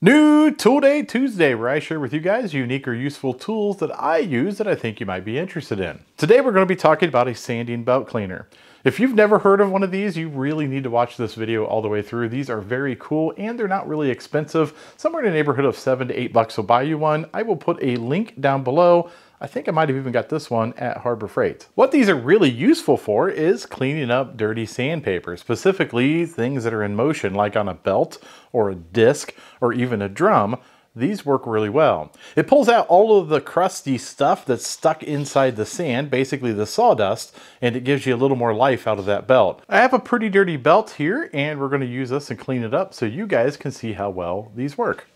New Tool Day Tuesday, where I share with you guys unique or useful tools that I use that I think you might be interested in. Today we're going to be talking about a sanding belt cleaner. If you've never heard of one of these, you really need to watch this video all the way through. These are very cool and they're not really expensive. Somewhere in the neighborhood of $7 to $8 will buy you one. I will put a link down below. I think I might have even got this one at Harbor Freight. What these are really useful for is cleaning up dirty sandpaper, specifically things that are in motion like on a belt or a disc or even a drum. These work really well. It pulls out all of the crusty stuff that's stuck inside the sand, basically the sawdust, and it gives you a little more life out of that belt. I have a pretty dirty belt here and we're going to use this and clean it up so you guys can see how well these work.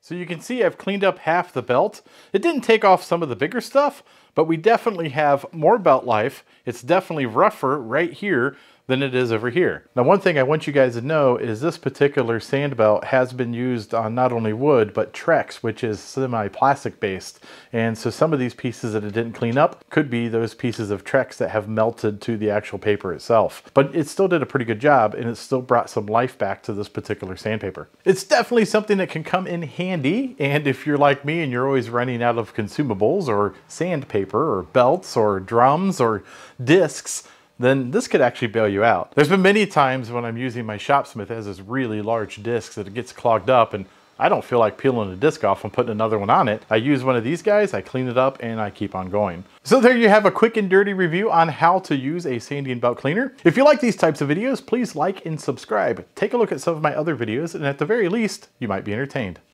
So you can see I've cleaned up half the belt. It didn't take off some of the bigger stuff, but we definitely have more belt life. It's definitely rougher right here than it is over here. Now, one thing I want you guys to know is this particular sand belt has been used on not only wood, but Trex, which is semi-plastic based. And so some of these pieces that it didn't clean up could be those pieces of Trex that have melted to the actual paper itself. But it still did a pretty good job and it still brought some life back to this particular sandpaper. It's definitely something that can come in handy. And if you're like me and you're always running out of consumables or sandpaper or belts or drums or discs, then this could actually bail you out. There's been many times when I'm using my Shopsmith as this really large disc that it gets clogged up and I don't feel like peeling the disc off and putting another one on it. I use one of these guys, I clean it up, and I keep on going. So there you have a quick and dirty review on how to use a sanding belt cleaner. If you like these types of videos, please like and subscribe. Take a look at some of my other videos, and at the very least, you might be entertained.